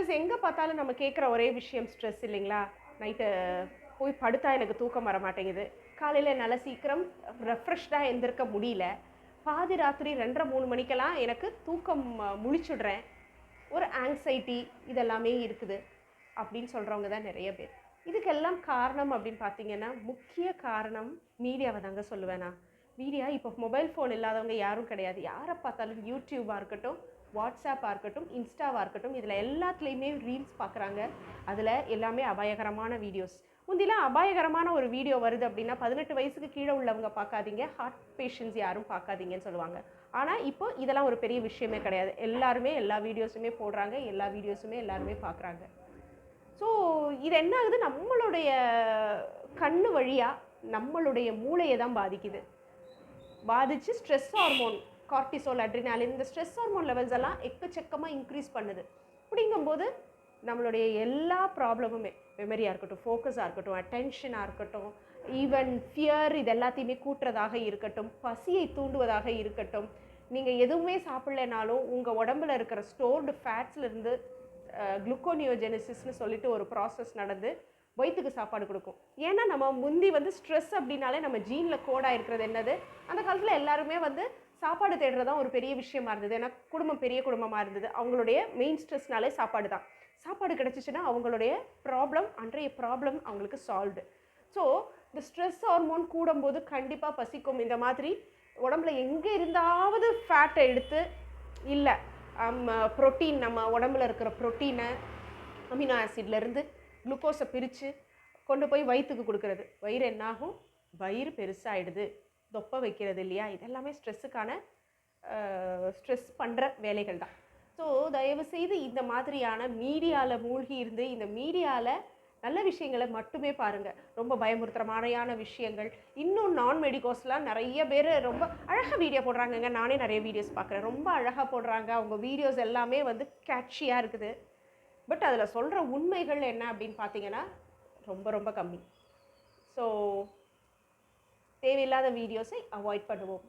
Because எங்கே பார்த்தாலும் நம்ம கேட்குற ஒரே விஷயம் ஸ்ட்ரெஸ் இல்லைங்களா? நைட்டு போய் படுத்தா எனக்கு தூக்கம் வர மாட்டேங்குது, காலையில் என்னால் சீக்கிரம் ரெஃப்ரெஷ்டாக எழுந்திருக்க முடியல, பாதி ராத்திரி 2:30 3 மணிக்கெல்லாம் எனக்கு தூக்கம் முழிச்சுடுறேன், ஒரு ஆங்ஸைட்டி இதெல்லாமே இருக்குது அப்படின்னு சொல்கிறவங்க தான் நிறைய பேர். இதுக்கெல்லாம் காரணம் அப்படின்னு பார்த்தீங்கன்னா, முக்கிய காரணம் மீடியாவை தாங்க சொல்லுவேன் நான். மீடியா இப்போ மொபைல் ஃபோன் இல்லாதவங்க யாரும் கிடையாது. யாரை பார்த்தாலும் யூடியூபாக இருக்கட்டும், வாட்ஸ்அப்பாக இருக்கட்டும், இன்ஸ்டாவாக இருக்கட்டும், இதில் எல்லாத்துலேயுமே ரீல்ஸ் பார்க்குறாங்க. அதில் எல்லாமே அபாயகரமான வீடியோஸ். முந்திலாம் அபாயகரமான ஒரு வீடியோ வருது அப்படின்னா 18 வயசுக்கு கீழே உள்ளவங்க பார்க்காதீங்க, ஹார்ட் பேஷண்ட்ஸ் யாரும் பார்க்காதீங்கன்னு சொல்லுவாங்க. ஆனால் இப்போ இதெல்லாம் ஒரு பெரிய விஷயமே கிடையாது. எல்லாருமே எல்லா வீடியோஸுமே போடுறாங்க, எல்லா வீடியோஸுமே எல்லாருமே பார்க்குறாங்க. ஸோ இது என்ன ஆகுது, நம்மளுடைய கண்ணு வழியாக நம்மளுடைய மூளையை தான் பாதிக்குது. பாதித்து ஸ்ட்ரெஸ் ஹார்மோன் கார்டிசோல், அட்ரினாலின், இந்த ஸ்ட்ரெஸ் ஹார்மோன் லெவல்ஸ் எல்லாம் எக்கச்சக்கமாக இன்க்ரீஸ் பண்ணுது. அப்படிங்கும்போது நம்மளுடைய எல்லா ப்ராப்ளமுமே, மெமரியாக இருக்கட்டும், ஃபோக்கஸாக இருக்கட்டும், அட்டென்ஷனாக இருக்கட்டும், ஈவன் ஃபியர், இது எல்லாத்தையுமே கூட்டுறதாக இருக்கட்டும், பசியை தூண்டுவதாக இருக்கட்டும், நீங்கள் எதுவுமே சாப்பிட்லனாலும் உங்கள் உடம்புல இருக்கிற ஸ்டோர்டு ஃபேட்ஸ்லேருந்து குளுக்கோனியோஜெனிசிஸ்னு சொல்லிட்டு ஒரு ப்ராசஸ் நடந்து வயிற்றுக்கு சாப்பாடு கொடுக்கும். ஏன்னா நம்ம முந்தி ஸ்ட்ரெஸ் அப்படின்னாலே நம்ம ஜீனில் கோடாக இருக்கிறது என்னது, அந்த காலத்தில் எல்லாருமே சாப்பாடு தேடுறதான் ஒரு பெரிய விஷயமா இருந்தது. ஏன்னா குடும்பம் பெரிய குடும்பமாக இருந்தது. அவங்களுடைய மெயின் ஸ்ட்ரெஸ்னாலே சாப்பாடு தான். சாப்பாடு கிடச்சிச்சின்னா அவங்களுடைய ப்ராப்ளம், அன்றைய ப்ராப்ளம் அவங்களுக்கு சால்வ்டு. ஸோ இந்த ஸ்ட்ரெஸ் ஹார்மோன் கூடும்போது கண்டிப்பாக பசிக்கும். இந்த மாதிரி உடம்புல எங்கே இருந்தாவது ஃபேட்டை எடுத்து, இல்லை ப்ரோட்டீன், நம்ம உடம்புல இருக்கிற ப்ரோட்டீனை அமினோ ஆசிட்லேருந்து குளுக்கோஸை பிரித்து கொண்டு போய் வயிற்றுக்கு கொடுக்கறது. வயிறு என்னாகும், வயிறு பெருசாகிடுது, தொப்பை வைக்கிறது இல்லையா? இதெல்லாமே ஸ்ட்ரெஸ்ஸுக்கான ஸ்ட்ரெஸ் பண்ணுற வேலைகள் தான். ஸோ தயவுசெய்து இந்த மாதிரியான மீடியாவில் மூழ்கி இருந்து, இந்த மீடியாவில் நல்ல விஷயங்களை மட்டுமே பாருங்கள். ரொம்ப பயமுறுத்துறமான விஷயங்கள், இன்னும் நான் மெடிக்கோஸ்லாம் நிறைய பேர் ரொம்ப அழகாக வீடியோ போடுறாங்கங்க. நானே நிறைய வீடியோஸ் பார்க்குறேன், ரொம்ப அழகாக போடுறாங்க. அவங்க வீடியோஸ் எல்லாமே கேட்சியாக இருக்குது. பட் அதில் சொல்கிற உண்மைகள் என்ன அப்படின்னு பார்த்தீங்கன்னா ரொம்ப ரொம்ப கம்மி. ஸோ தேவையில்லாத வீடியோஸை அவாய்ட் பண்ணுவோம்.